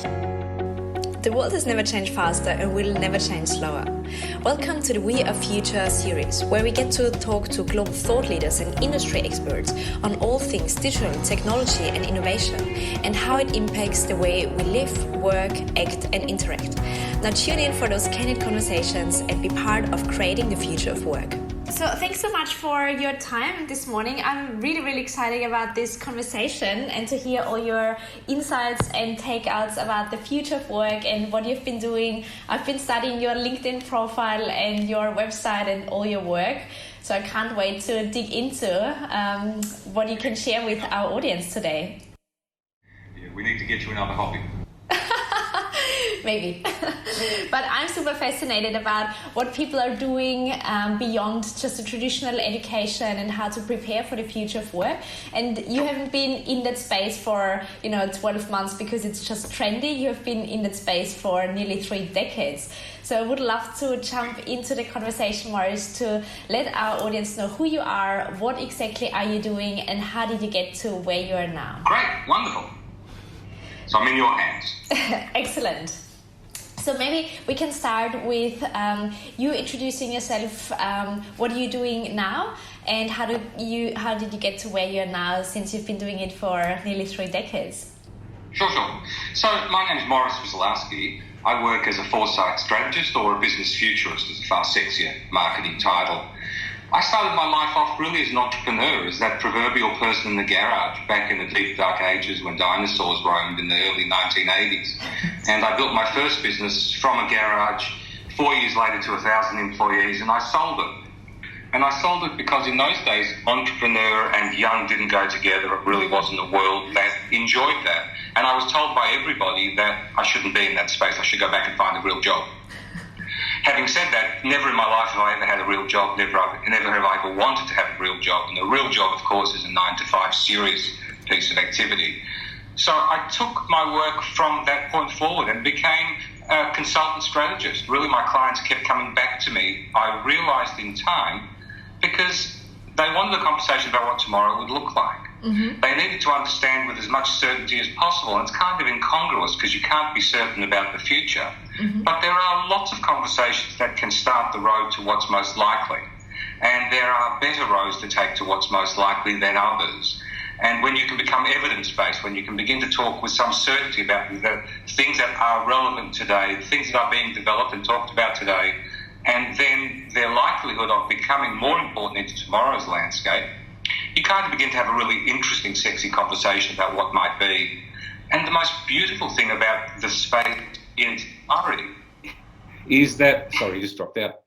The world has never changed faster and will never change slower. Welcome to the We Are Future series, where we get to talk to global thought leaders and industry experts on all things digital, technology and innovation, and how it impacts the way we live, work, act and interact. Now tune in for those candid conversations and be part of creating the future of work. So thanks so much for your time this morning. I'm really excited about this conversation and to hear all your insights and takeouts about the future of work and what you've been doing. I've been studying your LinkedIn profile and your website and all your work. So I can't wait to dig into what you can share with our audience today. Yeah, we need to get you another hobby. Maybe. But I'm super fascinated about what people are doing beyond just the traditional education and how to prepare for the future of work. And you haven't been in that space for 12 months because it's just trendy. You have been in that space for nearly 3 decades. So I would love to jump into the conversation, Maurice, to let our audience know who you are, what exactly are you doing, and how did you get to where you are now? Great, wonderful. So I'm in your hands. Excellent. So maybe we can start with you introducing yourself. What are you doing now, and how did you get to where you are now, since you've been doing it for nearly 3 decades? Sure. So my name is Miselowski. I work as a foresight strategist, or a business futurist, is a far sexier marketing title. I started my life off really as an entrepreneur, as that proverbial person in the garage back in the deep dark ages when dinosaurs roamed in the early 1980s. And I built my first business from a garage 4 years later to 1,000 employees, and I sold it. And I sold it because in those days, entrepreneur and young didn't go together. It really wasn't a world that enjoyed that. And I was told by everybody that I shouldn't be in that space. I should go back and find a real job. Having said that, never in my life have I ever had a real job, never have I ever wanted to have a real job. And the real job, of course, is a 9-to-5 serious piece of activity. So I took my work from that point forward and became a consultant strategist. Really, my clients kept coming back to me, I realised in time, because they wanted a conversation about what tomorrow would look like. Mm-hmm. They needed to understand with as much certainty as possible. And it's kind of incongruous because you can't be certain about the future. Mm-hmm. But there are lots of conversations that can start the road to what's most likely. And there are better roads to take to what's most likely than others. And when you can become evidence-based, when you can begin to talk with some certainty about the things that are relevant today, things that are being developed and talked about today, and then their likelihood of becoming more important into tomorrow's landscape, you kind of begin to have a really interesting, sexy conversation about what might be. And the most beautiful thing about the space in its entirety is that, sorry, just dropped out.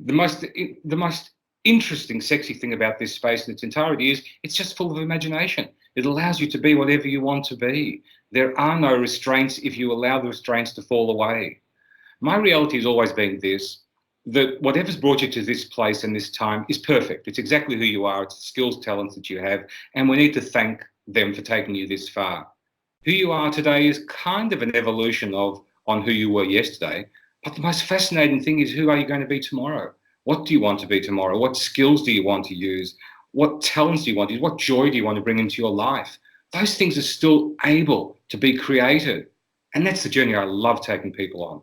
The most interesting, sexy thing about this space in its entirety is it's just full of imagination. It allows you to be whatever you want to be. There are no restraints if you allow the restraints to fall away. My reality has always been this, that whatever's brought you to this place and this time is perfect. It's exactly who you are. It's the skills, talents that you have. And we need to thank them for taking you this far. Who you are today is kind of an evolution on who you were yesterday. But the most fascinating thing is, who are you going to be tomorrow? What do you want to be tomorrow? What skills do you want to use? What talents do you want to use? What joy do you want to bring into your life? Those things are still able to be created. And that's the journey I love taking people on.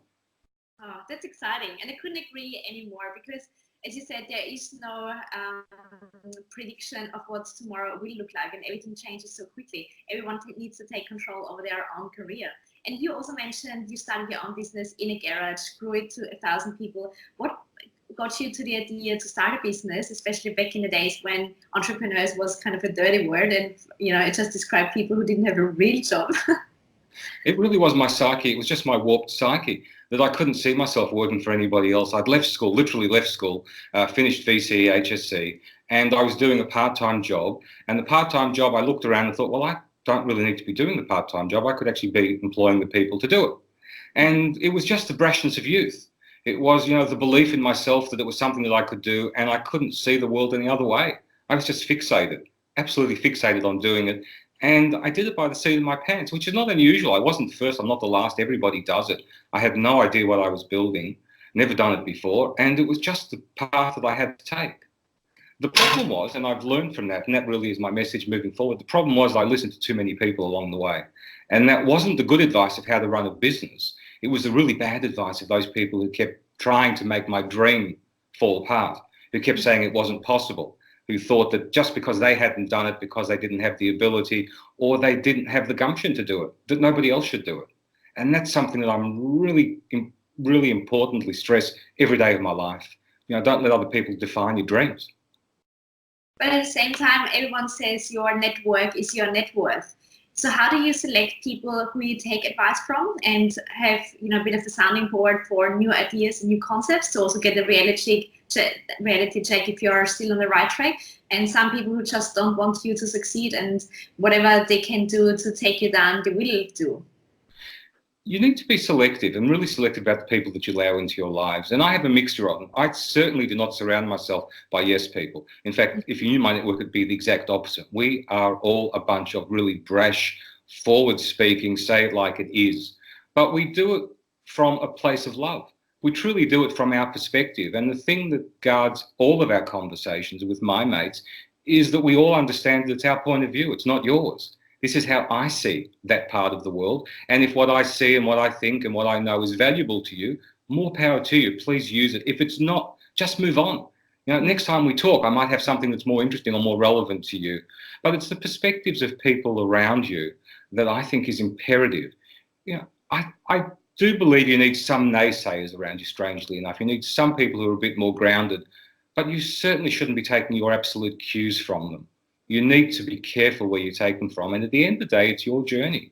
Oh, that's exciting. And I couldn't agree anymore, because, as you said, there is no prediction of what tomorrow will look like, and everything changes so quickly. Everyone needs to take control over their own career. And you also mentioned you started your own business in a garage, grew it to 1,000 people. What got you to the idea to start a business, especially back in the days when entrepreneurs was kind of a dirty word, and it just described people who didn't have a real job? It really was my psyche. It was just my warped psyche that I couldn't see myself working for anybody else. I'd left school, literally left school, finished VCE, HSC, and I was doing a part-time job. And the part-time job, I looked around and thought, well, I don't really need to be doing the part-time job. I could actually be employing the people to do it. And it was just the brashness of youth. It was, the belief in myself that it was something that I could do, and I couldn't see the world any other way. I was just fixated, absolutely fixated on doing it. And I did it by the seat of my pants, which is not unusual. I wasn't the first, I'm not the last. Everybody does it. I had no idea what I was building, never done it before. And it was just the path that I had to take. The problem was, and I've learned from that, and that really is my message moving forward, the problem was I listened to too many people along the way. And that wasn't the good advice of how to run a business. It was the really bad advice of those people who kept trying to make my dream fall apart, who kept saying it wasn't possible, who thought that just because they hadn't done it, because they didn't have the ability, or they didn't have the gumption to do it, that nobody else should do it. And that's something that I'm really importantly stress every day of my life. You know, don't let other people define your dreams. But at the same time, everyone says your network is your net worth. So how do you select people who you take advice from and have, you know, a bit of a sounding board for new ideas and new concepts to also get a reality check if you're still on the right track? And some people who just don't want you to succeed, and whatever they can do to take you down, they will do. You need to be selective, and really selective about the people that you allow into your lives. And I have a mixture of them. I certainly do not surround myself by yes people. In fact, if you knew my network, it'd be the exact opposite. We are all a bunch of really brash, forward-speaking, say it like it is. But we do it from a place of love. We truly do it from our perspective. And the thing that guards all of our conversations with my mates is that we all understand that it's our point of view. It's not yours. This is how I see that part of the world. And if what I see and what I think and what I know is valuable to you, more power to you. Please use it. If it's not, just move on. You know, next time we talk, I might have something that's more interesting or more relevant to you. But it's the perspectives of people around you that I think is imperative. You know, I do believe you need some naysayers around you, strangely enough. You need some people who are a bit more grounded, but you certainly shouldn't be taking your absolute cues from them. You need to be careful where you take them from. And at the end of the day, it's your journey.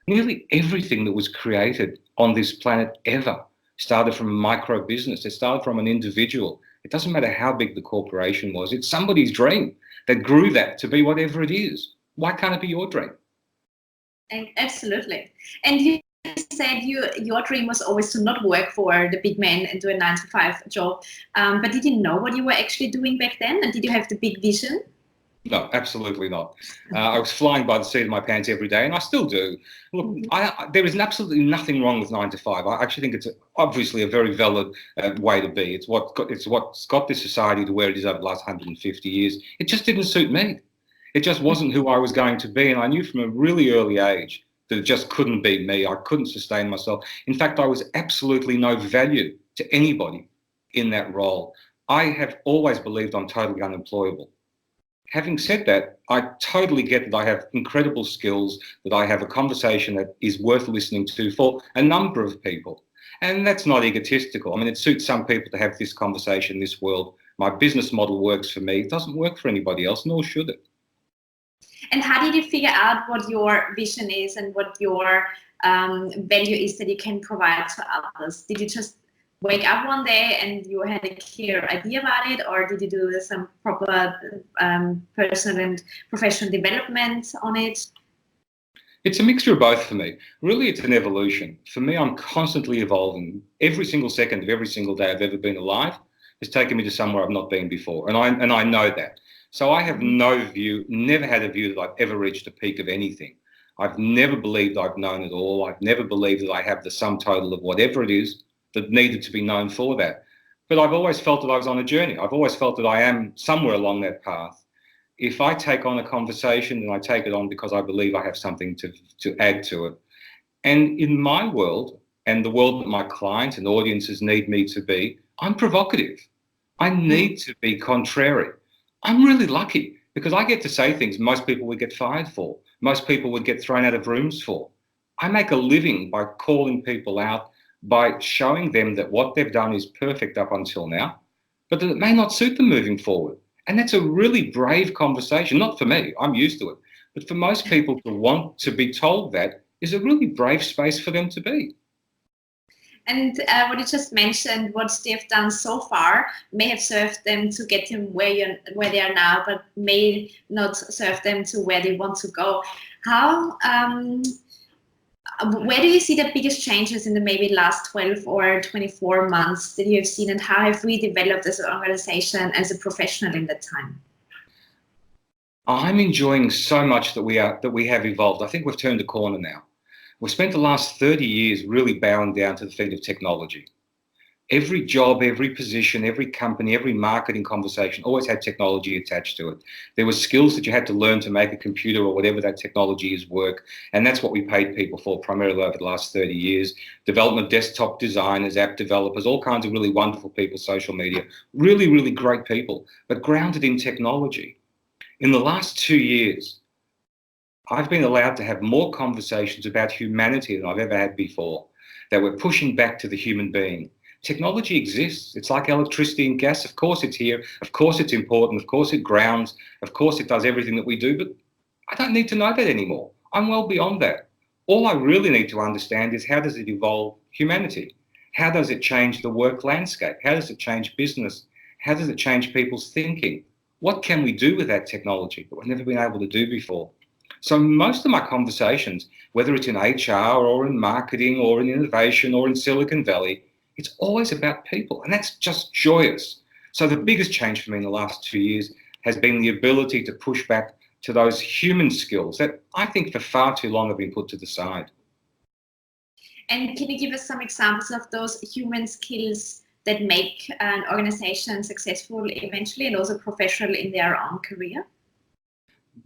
Nearly everything that was created on this planet ever started from a micro business. It started from an individual. It doesn't matter how big the corporation was. It's somebody's dream that grew that to be whatever it is. Why can't it be your dream? Absolutely. And you said your dream was always to not work for the big man and do a 9-to-5 job. But did you know what you were actually doing back then? And did you have the big vision? No, absolutely not. I was flying by the seat of my pants every day, and I still do. Look, there is absolutely nothing wrong with 9-to-5. I actually think it's obviously a very valid way to be. It's what's got this society to where it is over the last 150 years. It just didn't suit me. It just wasn't who I was going to be, and I knew from a really early age that it just couldn't be me. I couldn't sustain myself. In fact, I was absolutely no value to anybody in that role. I have always believed I'm totally unemployable. Having said that, I totally get that I have incredible skills, that I have a conversation that is worth listening to for a number of people. And that's not egotistical. I mean, it suits some people to have this conversation in this world. My business model works for me. It doesn't work for anybody else, nor should it. And how did you figure out what your vision is and what your value is that you can provide to others? Did you just wake up one day and you had a clear idea about it, or did you do some proper personal and professional development on it? It's a mixture of both for me. Really, it's an evolution. For me, I'm constantly evolving. Every single second of every single day I've ever been alive has taken me to somewhere I've not been before, and I know that. So I have no view, never had a view that I've ever reached a peak of anything. I've never believed I've known it all. I've never believed that I have the sum total of whatever it is that needed to be known for that. But I've always felt that I was on a journey. I've always felt that I am somewhere along that path. If I take on a conversation, then I take it on because I believe I have something to add to it. And in my world, and the world that my clients and audiences need me to be, I'm provocative. I need to be contrary. I'm really lucky because I get to say things most people would get fired for. Most people would get thrown out of rooms for. I make a living by calling people out, by showing them that what they've done is perfect up until now, but that it may not suit them moving forward. And that's a really brave conversation, not for me, I'm used to it, but for most people to want to be told that is a really brave space for them to be. And what you just mentioned, what they've done so far may have served them to get them where they are now, but may not serve them to where they want to go. How, where do you see the biggest changes in the maybe last 12 or 24 months that you have seen, and how have we developed as an organization, as a professional in that time? I'm enjoying so much that we have evolved. I think we've turned a corner now. We've spent the last 30 years really bowing down to the feet of technology. Every job, every position, every company, every marketing conversation always had technology attached to it. There were skills that you had to learn to make a computer or whatever that technology is work. And that's what we paid people for primarily over the last 30 years. Development of desktop designers, app developers, all kinds of really wonderful people, social media, really, really great people, but grounded in technology. In the last 2 years, I've been allowed to have more conversations about humanity than I've ever had before, that we're pushing back to the human being. Technology exists. It's like electricity and gas. Of course it's here. Of course it's important. Of course it grounds. Of course it does everything that we do, but I don't need to know that anymore. I'm well beyond that. All I really need to understand is, how does it evolve humanity? How does it change the work landscape? How does it change business? How does it change people's thinking? What can we do with that technology that we've never been able to do before? So most of my conversations, whether it's in HR or in marketing or in innovation or in Silicon Valley, it's always about people, and that's just joyous. So the biggest change for me in the last 2 years has been the ability to push back to those human skills that I think for far too long have been put to the side. And can you give us some examples of those human skills that make an organization successful eventually and also professional in their own career?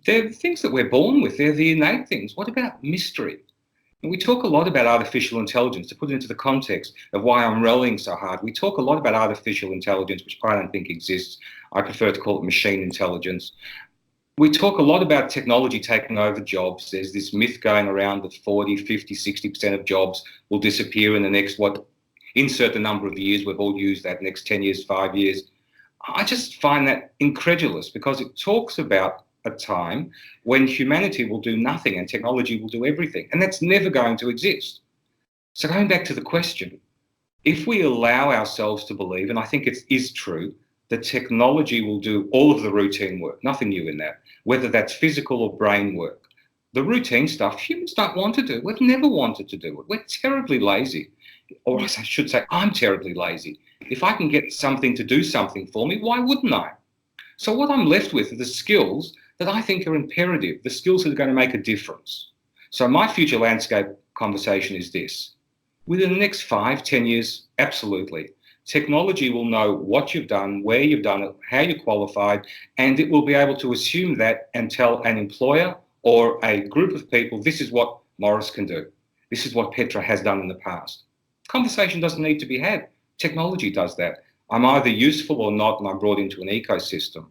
They're things that we're born with. They're the innate things. What about mystery? We talk a lot about artificial intelligence. To put it into the context of why I'm rallying so hard, we talk a lot about artificial intelligence, which I don't think exists. I prefer to call it machine intelligence. We talk a lot about technology taking over jobs. There's this myth going around that 40, 50, 60% of jobs will disappear in the next, insert the number of years. We've all used that, next 10 years, 5 years. I just find that incredulous, because it talks about a time when humanity will do nothing and technology will do everything, and that's never going to exist. So going back to the question, if we allow ourselves to believe, and I think it is true, that technology will do all of the routine work, nothing new in that, whether that's physical or brain work, the routine stuff humans don't want to do. We've never wanted to do it. We're terribly lazy, or I should say I'm terribly lazy. If I can get something to do something for me, why wouldn't I? So what I'm left with are the skills that I think are imperative, the skills that are going to make a difference. So my future landscape conversation is this. Within the next 5, 10 years, absolutely. Technology will know what you've done, where you've done it, how you qualified, and it will be able to assume that and tell an employer or a group of people, this is what Morris can do. This is what Petra has done in the past. Conversation doesn't need to be had. Technology does that. I'm either useful or not, and I'm brought into an ecosystem.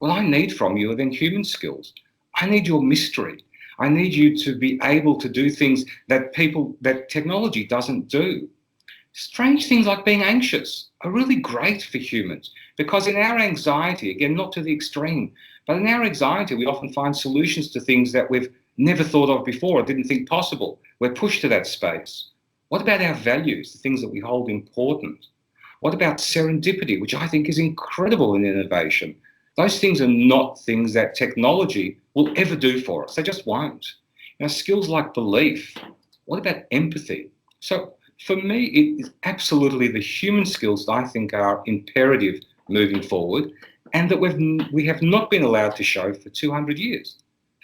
What I need from you are then human skills. I need your mystery. I need you to be able to do things that technology doesn't do. Strange things like being anxious are really great for humans, because in our anxiety, again, not to the extreme, but in our anxiety, we often find solutions to things that we've never thought of before or didn't think possible. We're pushed to that space. What about our values, the things that we hold important? What about serendipity, which I think is incredible in innovation? Those things are not things that technology will ever do for us. They just won't. Skills like belief. What about empathy? So for me, it is absolutely the human skills that I think are imperative moving forward, and that we have not been allowed to show for 200 years.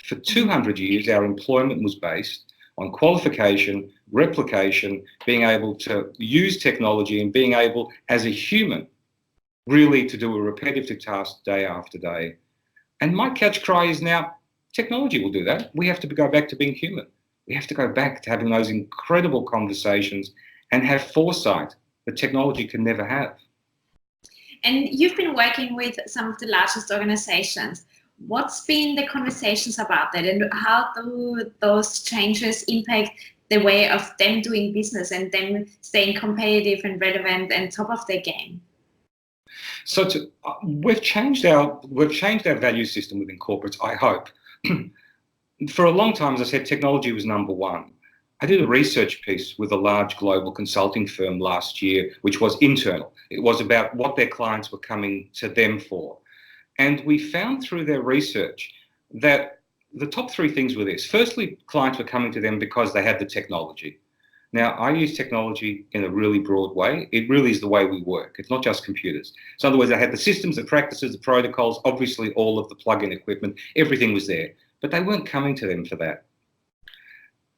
For 200 years, our employment was based on qualification, replication, being able to use technology and being able, as a human, really to do a repetitive task day after day. And my catch cry is now, technology will do that. We have to go back to being human. We have to go back to having those incredible conversations and have foresight that technology can never have. And you've been working with some of the largest organizations. What's been the conversations about that, and how do those changes impact the way of them doing business and them staying competitive and relevant and top of their game? So we've changed our value system within corporates, I hope. For a long time, as I said, technology was number one. I did a research piece with a large global consulting firm last year, which was internal. It was about what their clients were coming to them for. And we found through their research that the top 3 things were this. Firstly, clients were coming to them because they had the technology. Now, I use technology in a really broad way. It really is the way we work. It's not just computers. So in other words, I had the systems, the practices, the protocols, obviously all of the plug-in equipment, everything was there. But they weren't coming to them for that.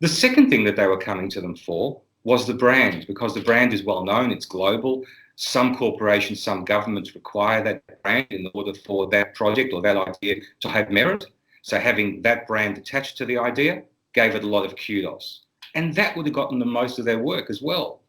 The second thing that they were coming to them for was the brand, because the brand is well known, it's global. Some corporations, some governments require that brand in order for that project or that idea to have merit. So having that brand attached to the idea gave it a lot of kudos. And that would have gotten them most of their work as well.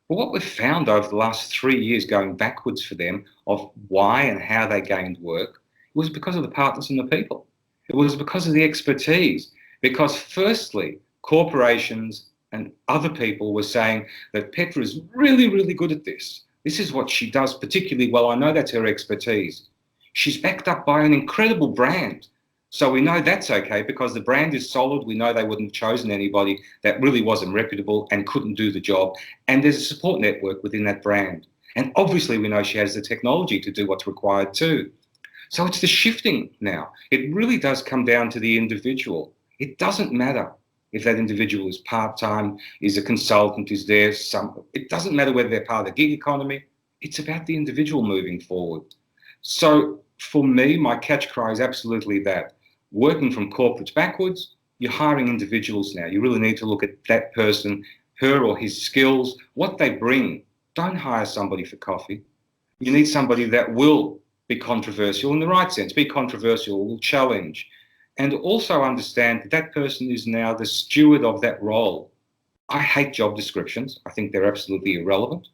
But what we've found over the last 3 years going backwards for them of why and how they gained work was because of the partners and the people. It was because of the expertise. Because firstly, corporations and other people were saying that Petra is really, really good at this. This is what she does particularly well. I know that's her expertise. She's backed up by an incredible brand. So we know that's okay because the brand is solid. We know they wouldn't have chosen anybody that really wasn't reputable and couldn't do the job. And there's a support network within that brand. And obviously we know she has the technology to do what's required too. So it's the shifting now. It really does come down to the individual. It doesn't matter if that individual is part-time, is a consultant, is there some, it doesn't matter whether they're part of the gig economy. It's about the individual moving forward. So for me, my catch cry is absolutely that. Working from corporates backwards, you're hiring individuals now. You really need to look at that person, her or his skills, what they bring. Don't hire somebody for coffee. You need somebody that will be controversial in the right sense, be controversial, will challenge, and also understand that that person is now the steward of that role. I hate job descriptions. I think they're absolutely irrelevant.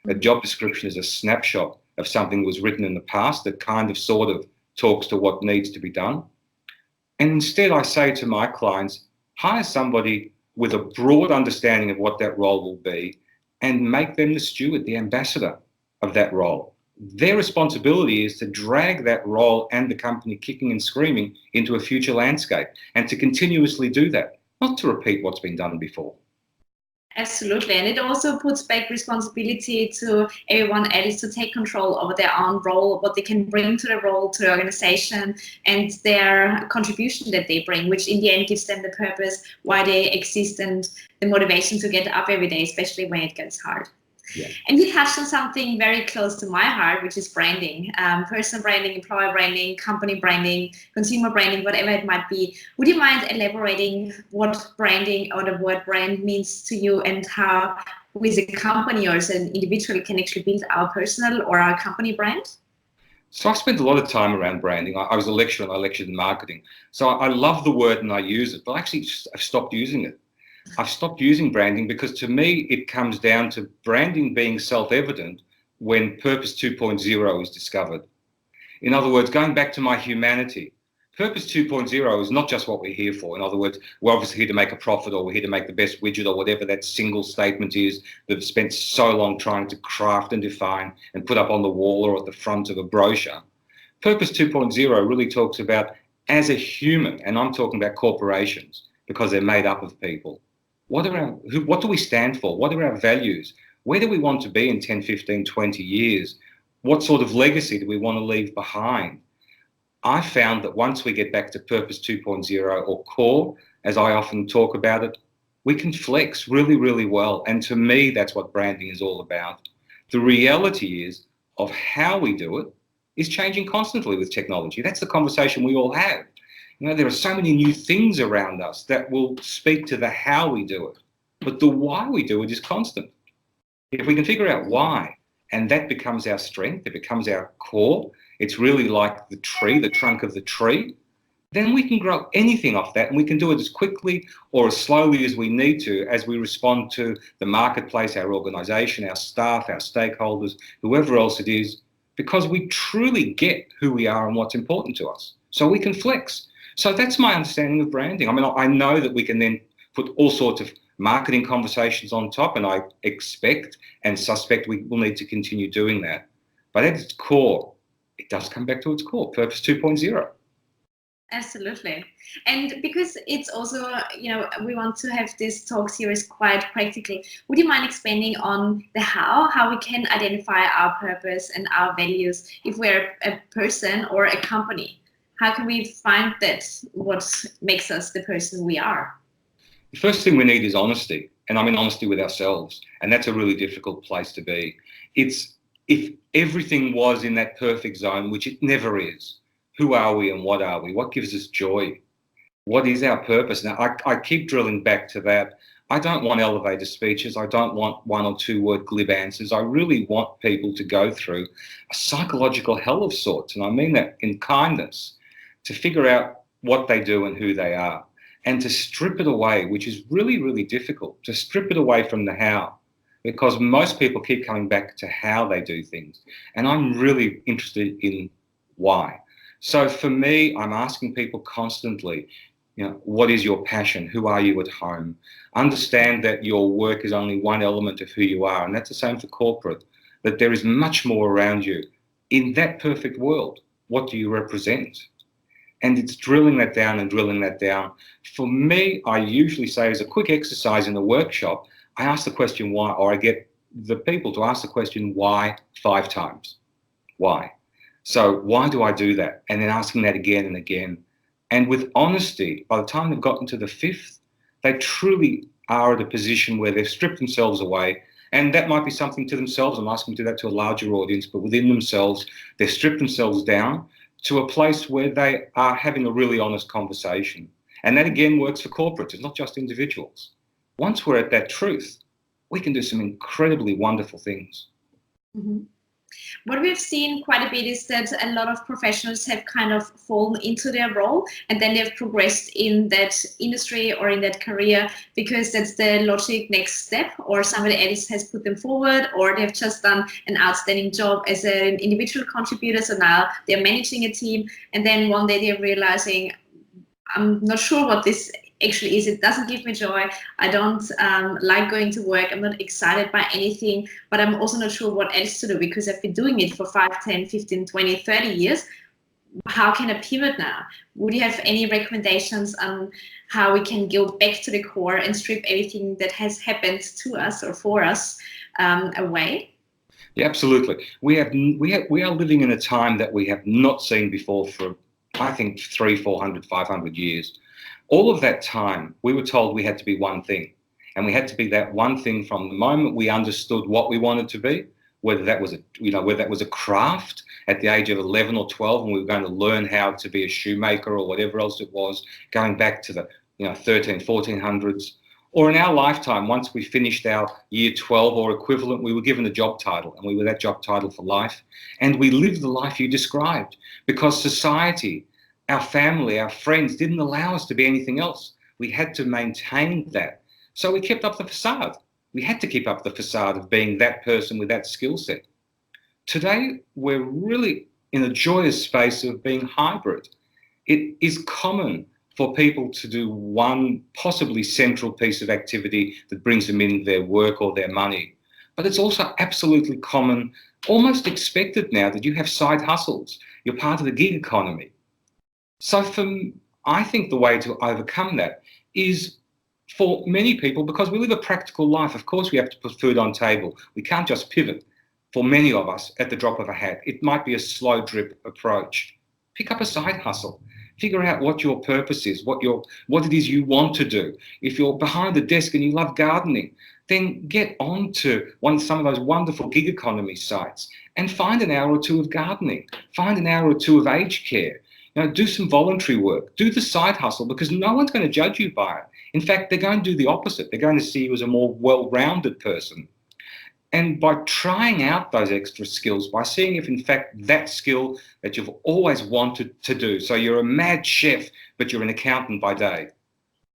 A job description is a snapshot of something that was written in the past that kind of sort of talks to what needs to be done. And instead I say to my clients, hire somebody with a broad understanding of what that role will be and make them the steward, the ambassador of that role. Their responsibility is to drag that role and the company kicking and screaming into a future landscape and to continuously do that, not to repeat what's been done before. Absolutely. And it also puts back responsibility to everyone else to take control over their own role, what they can bring to the role, to the organization, and their contribution that they bring, which in the end gives them the purpose why they exist and the motivation to get up every day, especially when it gets hard. Yeah. And you touched on something very close to my heart, which is branding, personal branding, employer branding, company branding, consumer branding, whatever it might be. Would you mind elaborating what branding or the word brand means to you and how we as a company or as an individual can actually build our personal or our company brand? So I spent a lot of time around branding. I was a lecturer and I lectured in marketing. So I love the word and I use it, but actually I've stopped using it. I've stopped using branding because to me, it comes down to branding being self-evident when Purpose 2.0 is discovered. In other words, going back to my humanity, Purpose 2.0 is not just what we're here for. In other words, we're obviously here to make a profit or we're here to make the best widget or whatever that single statement is that we've spent so long trying to craft and define and put up on the wall or at the front of a brochure. Purpose 2.0 really talks about as a human, and I'm talking about corporations because they're made up of people. What do we stand for? What are our values? Where do we want to be in 10, 15, 20 years? What sort of legacy do we want to leave behind? I found that once we get back to Purpose 2.0 or core, as I often talk about it, we can flex really, really well. And to me, that's what branding is all about. The reality is of how we do it is changing constantly with technology. That's the conversation we all have. You know, there are so many new things around us that will speak to the how we do it, but the why we do it is constant. If we can figure out why, and that becomes our strength, it becomes our core, it's really like the tree, the trunk of the tree, then we can grow anything off that and we can do it as quickly or as slowly as we need to as we respond to the marketplace, our organisation, our staff, our stakeholders, whoever else it is, because we truly get who we are and what's important to us. So we can flex. So that's my understanding of branding. I mean, I know that we can then put all sorts of marketing conversations on top, and I expect and suspect we will need to continue doing that. But at its core, it does come back to its core, Purpose 2.0. Absolutely. And because it's also, we want to have this talk series quite practical, would you mind expanding on the how we can identify our purpose and our values if we're a person or a company? How can we find that what makes us the person we are? The first thing we need is honesty, and I mean honesty with ourselves, and that's a really difficult place to be. It's if everything was in that perfect zone, which it never is. Who are we and what are we? What gives us joy? What is our purpose? Now, I keep drilling back to that. I don't want elevator speeches. I don't want 1 or 2 word glib answers. I really want people to go through a psychological hell of sorts, and I mean that in kindness, to figure out what they do and who they are, and to strip it away, which is really, really difficult, to strip it away from the how, because most people keep coming back to how they do things. And I'm really interested in why. So for me, I'm asking people constantly, what is your passion? Who are you at home? Understand that your work is only one element of who you are. And that's the same for corporate, that there is much more around you. In that perfect world, what do you represent? And it's drilling that down and drilling that down. For me, I usually say as a quick exercise in the workshop, I ask the question why, or I get the people to ask the question why 5 times. Why? So why do I do that? And then asking that again and again. And with honesty, by the time they've gotten to the 5th, they truly are at a position where they've stripped themselves away. And that might be something to themselves. I'm asking them to do that to a larger audience, but within themselves, they've stripped themselves down to a place where they are having a really honest conversation. And that again works for corporates, it's not just individuals. Once we're at that truth, we can do some incredibly wonderful things. Mm-hmm. What we've seen quite a bit is that a lot of professionals have kind of fallen into their role and then they've progressed in that industry or in that career because that's the logic next step, or somebody else has put them forward, or they've just done an outstanding job as an individual contributor. So now they're managing a team, and then one day they're realizing, I'm not sure what this actually is. It doesn't give me joy. I don't like going to work. I'm not excited by anything, but I'm also not sure what else to do because I've been doing it for 5, 10, 15, 20, 30 years. How can I pivot now? Would you have any recommendations on how we can go back to the core and strip everything that has happened to us or for us away? Yeah, absolutely. We are living in a time that we have not seen before for, I think, 300, 400, 500 years. All of that time, we were told we had to be one thing, and we had to be that one thing from the moment we understood what we wanted to be, whether that was a craft at the age of 11 or 12, and we were going to learn how to be a shoemaker or whatever else it was, going back to the 13, 1400s, or in our lifetime, once we finished our year 12 or equivalent, we were given a job title, and we were that job title for life, and we lived the life you described, because society, our family, our friends didn't allow us to be anything else. We had to maintain that. So we kept up the facade. We had to keep up the facade of being that person with that skill set. Today, we're really in a joyous space of being hybrid. It is common for people to do one possibly central piece of activity that brings them in their work or their money. But it's also absolutely common, almost expected now, that you have side hustles. You're part of the gig economy. So I think the way to overcome that is for many people, because we live a practical life, of course we have to put food on table. We can't just pivot for many of us at the drop of a hat. It might be a slow drip approach. Pick up a side hustle. Figure out what your purpose is, what it is you want to do. If you're behind the desk and you love gardening, then get on to some of those wonderful gig economy sites and find an hour or 2 of gardening. Find an hour or 2 of aged care. Do some voluntary work, do the side hustle, because no one's going to judge you by it. In fact, they're going to do the opposite. They're going to see you as a more well-rounded person. And by trying out those extra skills, by seeing if in fact that skill that you've always wanted to do, so you're a mad chef, but you're an accountant by day,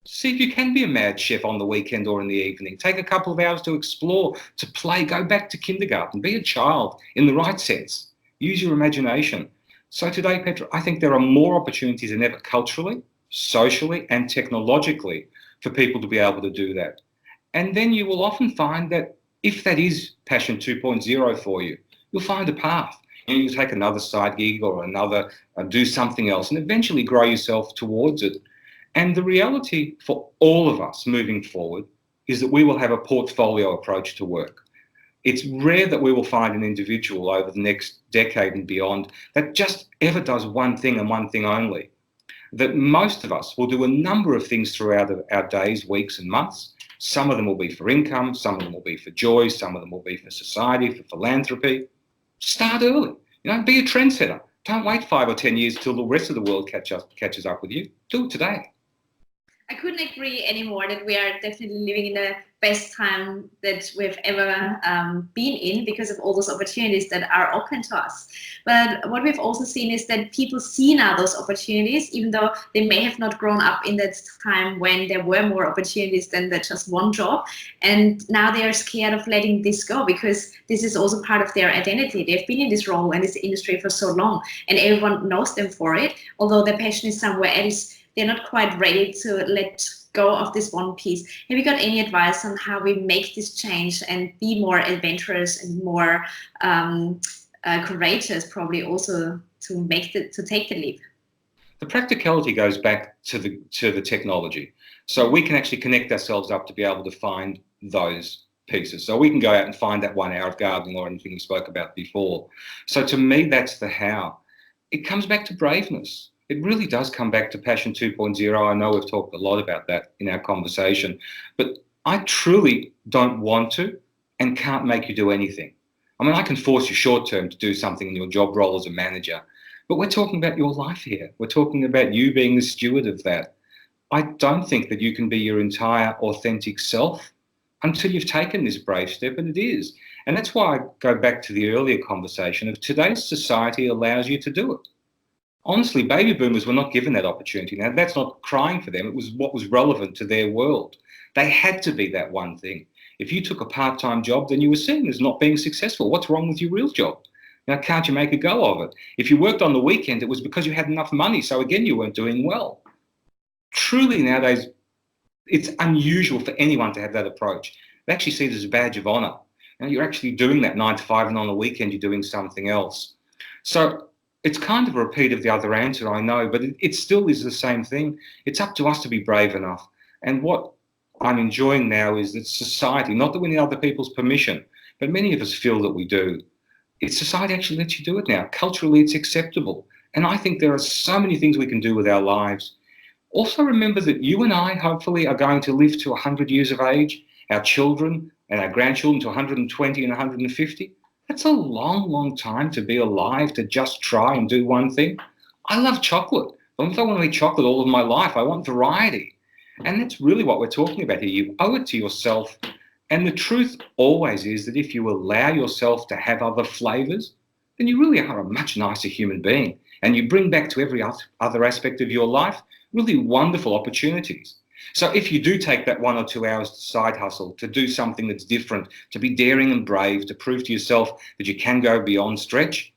see if you can be a mad chef on the weekend or in the evening. Take a couple of hours to explore, to play, go back to kindergarten, be a child in the right sense. Use your imagination. So today, Petra, I think there are more opportunities than ever culturally, socially, and technologically for people to be able to do that. And then you will often find that if that is Passion 2.0 for you, you'll find a path. You take another side gig or another, do something else, and eventually grow yourself towards it. And the reality for all of us moving forward is that we will have a portfolio approach to work. It's rare that we will find an individual over the next decade and beyond that just ever does one thing and one thing only. That most of us will do a number of things throughout our days, weeks and months. Some of them will be for income, some of them will be for joy, some of them will be for society, for philanthropy. Start early, be a trendsetter. Don't wait 5 or 10 years till the rest of the world catches up with you. Do it today. I couldn't agree anymore that we are definitely living in the best time that we've ever been in, because of all those opportunities that are open to us. But what we've also seen is that people see now those opportunities, even though they may have not grown up in that time when there were more opportunities than that just one job. And now they are scared of letting this go, because this is also part of their identity. They've been in this role and this industry for so long, and everyone knows them for it. Although their passion is somewhere else, they're not quite ready to let go of this one piece. Have you got any advice on how we make this change and be more adventurous and more courageous, probably also to take the leap? The practicality goes back to the technology. So we can actually connect ourselves up to be able to find those pieces. So we can go out and find that 1 hour of gardening or anything we spoke about before. So to me, that's the how. It comes back to braveness. It really does come back to Passion 2.0. I know we've talked a lot about that in our conversation, but I truly don't want to and can't make you do anything. I mean, I can force you short term to do something in your job role as a manager, but we're talking about your life here. We're talking about you being the steward of that. I don't think that you can be your entire authentic self until you've taken this brave step, and it is. And that's why I go back to the earlier conversation of today's society allows you to do it. Honestly, baby boomers were not given that opportunity. Now, that's not crying for them. It was what was relevant to their world. They had to be that one thing. If you took a part-time job, then you were seen as not being successful. What's wrong with your real job? Now, can't you make a go of it? If you worked on the weekend, it was because you had enough money. So again, you weren't doing well. Truly, nowadays, it's unusual for anyone to have that approach. They actually see it as a badge of honor. Now, you're actually doing that 9 to 5, and on the weekend, you're doing something else. So it's kind of a repeat of the other answer, I know, but it still is the same thing. It's up to us to be brave enough. And what I'm enjoying now is that society, not that we need other people's permission, but many of us feel that we do. Society actually lets you do it now. Culturally, it's acceptable. And I think there are so many things we can do with our lives. Also remember that you and I, hopefully, are going to live to 100 years of age, our children and our grandchildren to 120 and 150. That's a long, long time to be alive, to just try and do one thing. I love chocolate. I don't want to eat chocolate all of my life. I want variety. And that's really what we're talking about here. You owe it to yourself. And the truth always is that if you allow yourself to have other flavours, then you really are a much nicer human being. And you bring back to every other aspect of your life really wonderful opportunities. So if you do take that 1 or 2 hours to side hustle, to do something that's different, to be daring and brave, to prove to yourself that you can go beyond stretch,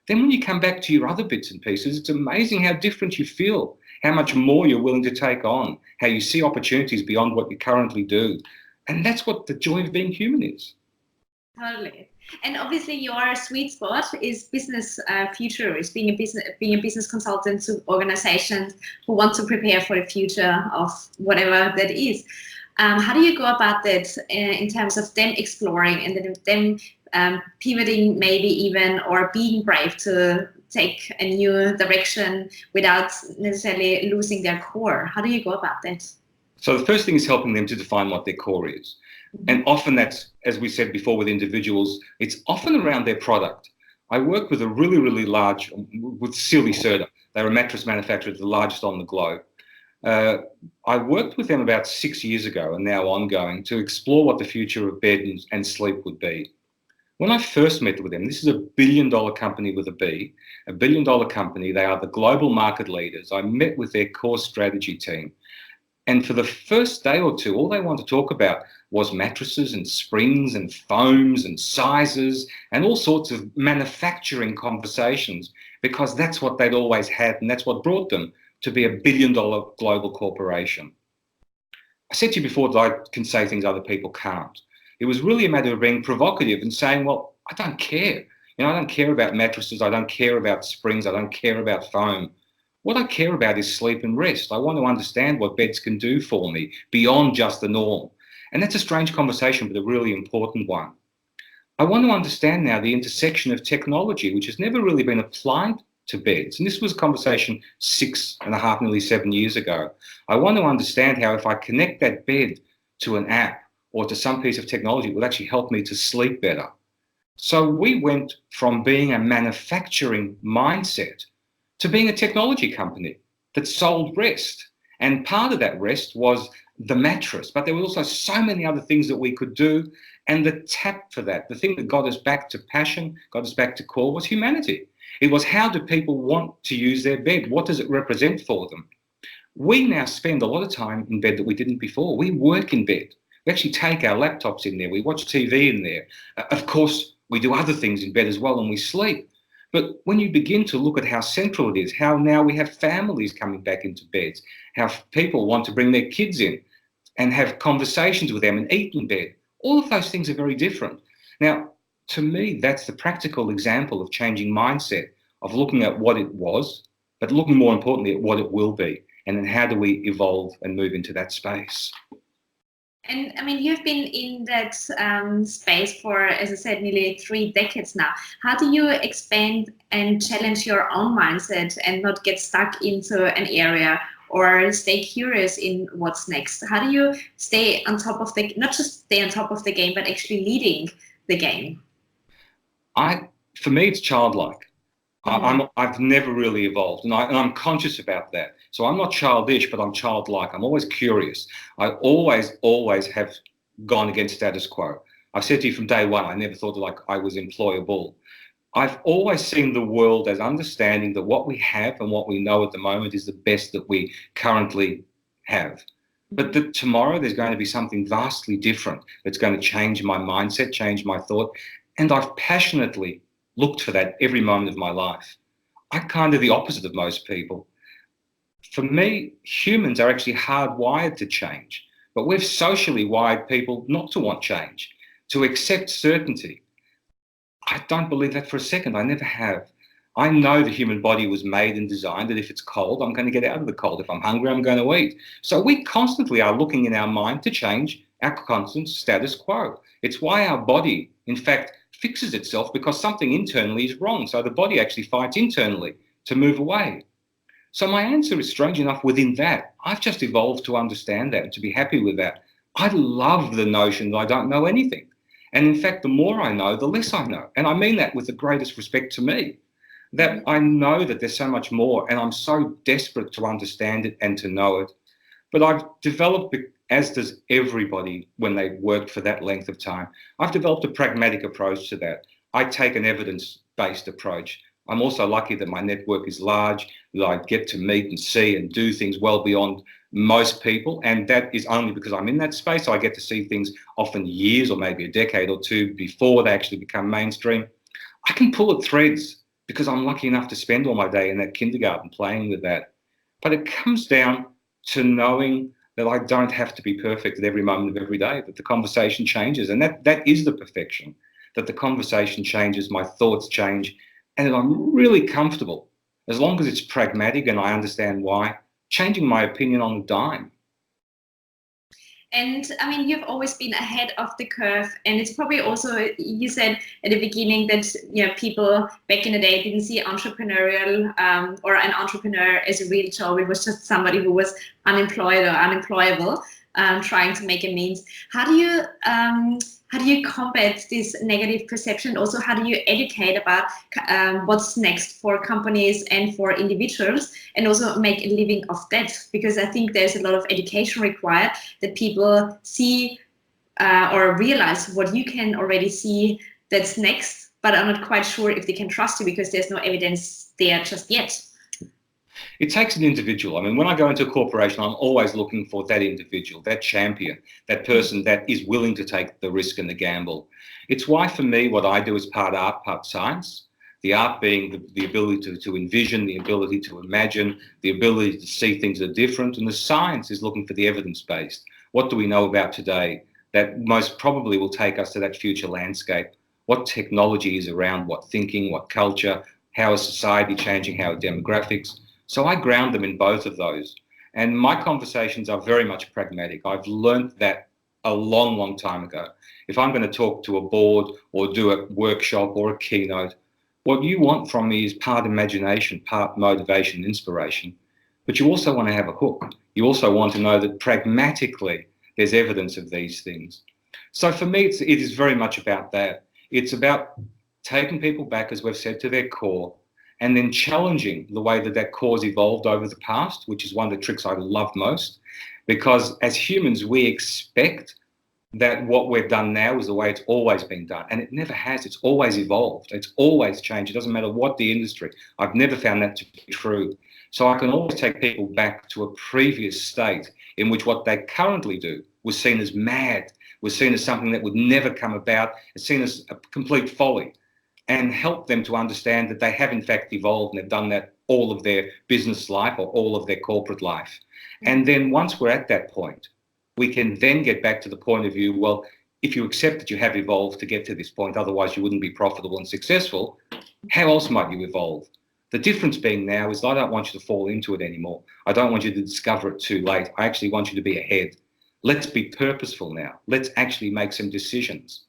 then when you come back to your other bits and pieces, it's amazing how different you feel, how much more you're willing to take on, how you see opportunities beyond what you currently do. And that's what the joy of being human is. Totally. And obviously your sweet spot is business futurist, being a business consultant to organizations who want to prepare for the future of whatever that is. How do you go about that in terms of them exploring and then them pivoting maybe even, or being brave to take a new direction without necessarily losing their core? How do you go about that? So the first thing is helping them to define what their core is. And often that's, as we said before with individuals, it's often around their product. I work with a really, really large, with Silly Serta. They're a mattress manufacturer, the largest on the globe. I worked with them about 6 years ago and now ongoing to explore what the future of bed and sleep would be. When I first met with them, this is a $1 billion company with a B, a $1 billion company. They are the global market leaders. I met with their core strategy team. And for the first day or two, all they wanted to talk about was mattresses and springs and foams and sizes and all sorts of manufacturing conversations, because that's what they'd always had, and that's what brought them to be a $1 billion global corporation. I said to you before that I can say things other people can't. It was really a matter of being provocative and saying, well, I don't care. I don't care about mattresses. I don't care about springs. I don't care about foam. What I care about is sleep and rest. I want to understand what beds can do for me beyond just the norm. And that's a strange conversation, but a really important one. I want to understand now the intersection of technology, which has never really been applied to beds. And this was a conversation 6.5, nearly 7 years ago. I want to understand how if I connect that bed to an app or to some piece of technology, it will actually help me to sleep better. So we went from being a manufacturing mindset to being a technology company that sold rest. And part of that rest was the mattress, but there were also so many other things that we could do. And the tap for that, the thing that got us back to passion, got us back to core, was humanity. It was, how do people want to use their bed? What does it represent for them? We now spend a lot of time in bed that we didn't before. We work in bed. We actually take our laptops in there. We watch TV in there. Of course, we do other things in bed as well, and we sleep. But when you begin to look at how central it is, how now we have families coming back into beds, how people want to bring their kids in and have conversations with them and eat in bed, all of those things are very different. Now, to me, that's the practical example of changing mindset, of looking at what it was, but looking more importantly at what it will be. And then how do we evolve and move into that space? And I mean, you've been in that space for, as I said, nearly 3 decades now. How do you expand and challenge your own mindset and not get stuck into an area, or stay curious in what's next? How do you stay on top of the, not just stay on top of the game, but actually leading the game? For me, it's childlike. I've never really evolved, and I'm conscious about that. So I'm not childish, but I'm childlike. I'm always curious. I always have gone against status quo. I've said to you from day one, I never thought like I was employable. I've always seen the world as understanding that what we have and what we know at the moment is the best that we currently have. But that tomorrow there's going to be something vastly different that's going to change my mindset, change my thought. And I've passionately looked for that every moment of my life. I'm kind of the opposite of most people. For me, humans are actually hardwired to change, but we've socially wired people not to want change, to accept certainty. I don't believe that for a second. I never have. I know the human body was made and designed that if it's cold, I'm going to get out of the cold. If I'm hungry, I'm going to eat. So we constantly are looking in our mind to change our constant status quo. It's why our body, in fact, fixes itself, because something internally is wrong. So the body actually fights internally to move away. So my answer is, strange enough, within that, I've just evolved to understand that and to be happy with that. I love the notion that I don't know anything. And in fact, the more I know, the less I know. And I mean that with the greatest respect to me, that I know that there's so much more, and I'm so desperate to understand it and to know it. But I've developed, as does everybody when they work for that length of time, I've developed a pragmatic approach to that. I take an evidence-based approach. I'm also lucky that my network is large, that I get to meet and see and do things well beyond most people. And that is only because I'm in that space. So I get to see things often years or maybe a decade or two before they actually become mainstream. I can pull at threads because I'm lucky enough to spend all my day in that kindergarten playing with that. But it comes down to knowing that I don't have to be perfect at every moment of every day, that the conversation changes. And that is the perfection, that the conversation changes, my thoughts change, and that I'm really comfortable, as long as it's pragmatic and I understand why, changing my opinion on a dime. And I mean, you've always been ahead of the curve, and it's probably also, you said at the beginning that, you know, people back in the day didn't see entrepreneurial or an entrepreneur as a real job. It was just somebody who was unemployed or unemployable, trying to make a means. How do you combat this negative perception? Also, how do you educate about what's next for companies and for individuals, and also make a living of that? Because I think there's a lot of education required, that people see or realize what you can already see that's next, but I'm not quite sure if they can trust you because there's no evidence there just yet. It takes an individual. I mean, when I go into a corporation, I'm always looking for that individual, that champion, that person that is willing to take the risk and the gamble. It's why, for me, what I do is part art, part science. The art being the ability to envision, the ability to imagine, the ability to see things that are different. And the science is looking for the evidence-based. What do we know about today that most probably will take us to that future landscape? What technology is around, what thinking, what culture, how is society changing, how are demographics? So I ground them in both of those. And my conversations are very much pragmatic. I've learned that a long, long time ago. If I'm going to talk to a board or do a workshop or a keynote, what you want from me is part imagination, part motivation, inspiration. But you also want to have a hook. You also want to know that pragmatically there's evidence of these things. So for me, it is very much about that. It's about taking people back, as we've said, to their core, and then challenging the way that that cause evolved over the past, which is one of the tricks I love most, because as humans, we expect that what we've done now is the way it's always been done. And it never has. It's always evolved. It's always changed. It doesn't matter what the industry. I've never found that to be true. So I can always take people back to a previous state in which what they currently do was seen as mad, was seen as something that would never come about, it's seen as a complete folly, and help them to understand that they have in fact evolved and they've done that all of their business life or all of their corporate life. And then once we're at that point, we can then get back to the point of view, well, if you accept that you have evolved to get to this point, otherwise you wouldn't be profitable and successful, how else might you evolve? The difference being now is I don't want you to fall into it anymore. I don't want you to discover it too late. I actually want you to be ahead. Let's be purposeful now. Let's actually make some decisions.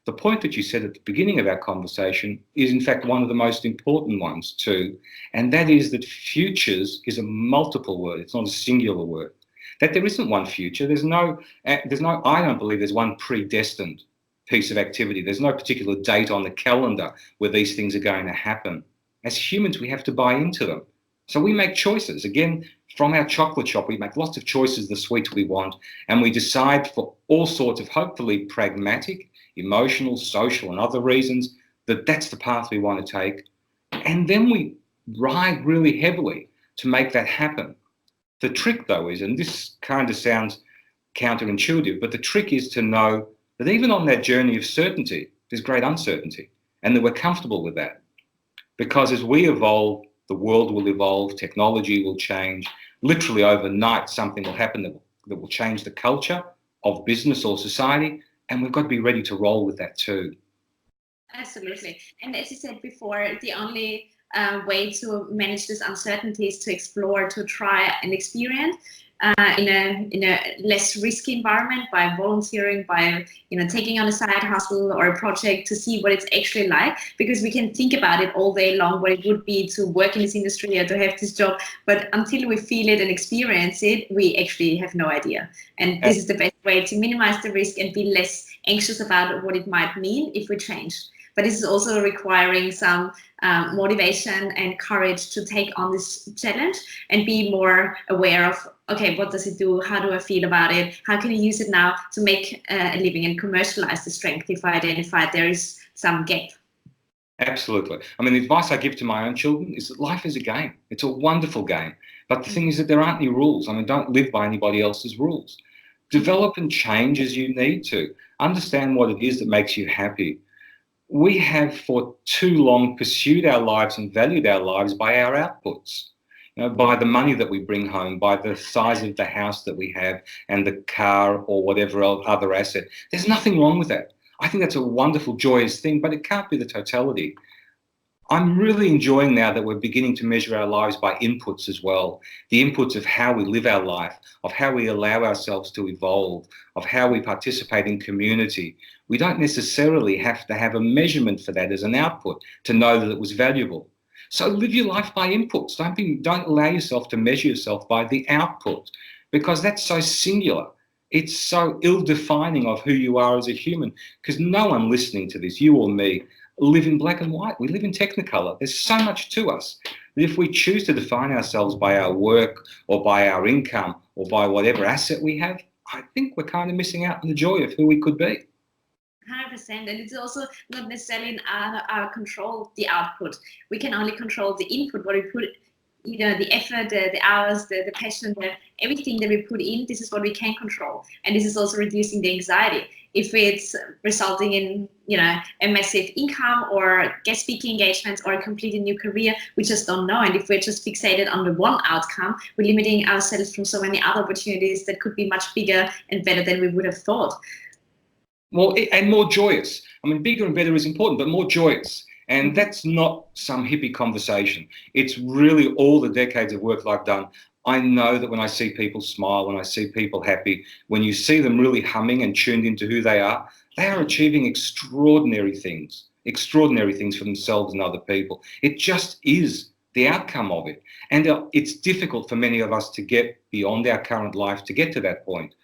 The point that you said at the beginning of our conversation is in fact one of the most important ones too, and that is that futures is a multiple word. It's not a singular word. That there isn't one future. I don't believe there's one predestined piece of activity. There's no particular date on the calendar where these things are going to happen. As humans, we have to buy into them. So we make choices. Again, from our chocolate shop, we make lots of choices, the sweets we want, and we decide for all sorts of hopefully pragmatic, emotional, social, and other reasons that that's the path we want to take. And then we ride really heavily to make that happen. The trick, though, is, and this kind of sounds counterintuitive, but the trick is to know that even on that journey of certainty, there's great uncertainty, and that we're comfortable with that. Because as we evolve, the world will evolve, technology will change. Literally overnight, something will happen that will change the culture of business or society, and we've got to be ready to roll with that too. Absolutely. And as you said before, the only way to manage this uncertainty is to explore, to try and experience in a less risky environment by volunteering, by taking on a side hustle or a project to see what it's actually like, because we can think about it all day long what it would be to work in this industry or to have this job, but until we feel it and experience it, we actually have no idea. And this is the best way to minimize the risk and be less anxious about what it might mean if we change. But this is also requiring some motivation and courage to take on this challenge and be more aware of, okay, what does it do? How do I feel about it? How can I use it now to make a living and commercialize the strength if I identify there is some gap? Absolutely. I mean, the advice I give to my own children is that life is a game. It's a wonderful game. But the thing is that there aren't any rules. I mean, don't live by anybody else's rules. Develop and change as you need to. Understand what it is that makes you happy. We have for too long pursued our lives and valued our lives by our outputs, by the money that we bring home, by the size of the house that we have and the car or whatever other asset. There's nothing wrong with that. I think that's a wonderful, joyous thing, but it can't be the totality. I'm really enjoying now that we're beginning to measure our lives by inputs as well. The inputs of how we live our life, of how we allow ourselves to evolve, of how we participate in community. We don't necessarily have to have a measurement for that as an output to know that it was valuable. So live your life by inputs. Don't allow yourself to measure yourself by the output, because that's so singular. It's so ill-defining of who you are as a human, because no one listening to this, you or me, live in black and white. We live in technicolor. There's so much to us that if we choose to define ourselves by our work or by our income or by whatever asset we have, I think we're kind of missing out on the joy of who we could be. 100%, and it's also not necessarily in our control, the output. We can only control the input, what we put, the effort, the hours, the passion, everything that we put in. This is what we can control, and this is also reducing the anxiety. If it's resulting in a massive income or guest speaking engagements or a completely new career, we just don't know. And if we're just fixated on the one outcome, we're limiting ourselves from so many other opportunities that could be much bigger and better than we would have thought. Well, and more joyous. I mean, bigger and better is important, but more joyous. And that's not some hippie conversation. It's really all the decades of work that I've done. I know that when I see people smile, when I see people happy, when you see them really humming and tuned into who they are achieving extraordinary things for themselves and other people. It just is the outcome of it. And it's difficult for many of us to get beyond our current life to get to that point.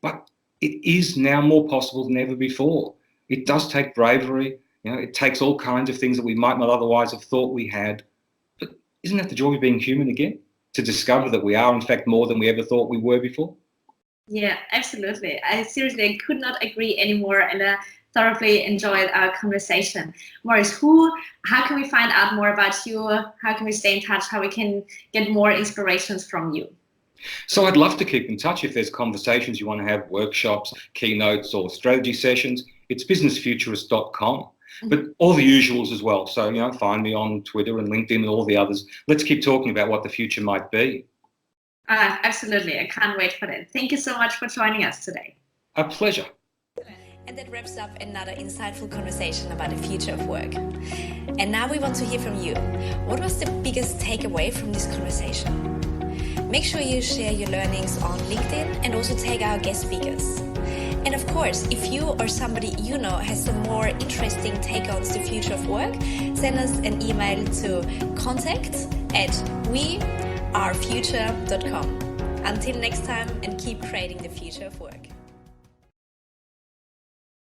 But it is now more possible than ever before. It does take bravery. It takes all kinds of things that we might not otherwise have thought we had. Isn't that the joy of being human again? To discover that we are, in fact, more than we ever thought we were before? Yeah, absolutely. I seriously could not agree anymore, and I thoroughly enjoyed our conversation. Maurice, how can we find out more about you? How can we stay in touch? How we can get more inspirations from you? So I'd love to keep in touch. If there's conversations you want to have, workshops, keynotes, or strategy sessions, it's businessfuturist.com. But all the usuals as well. So, find me on Twitter and LinkedIn and all the others. Let's keep talking about what the future might be. Absolutely. I can't wait for that. Thank you so much for joining us today. A pleasure. And that wraps up another insightful conversation about the future of work. And now we want to hear from you. What was the biggest takeaway from this conversation? Make sure you share your learnings on LinkedIn and also tag our guest speakers. And of course, if you or somebody you know has some more interesting take on the future of work, send us an email to contact@wearefuture.com. Until next time, and keep creating the future of work.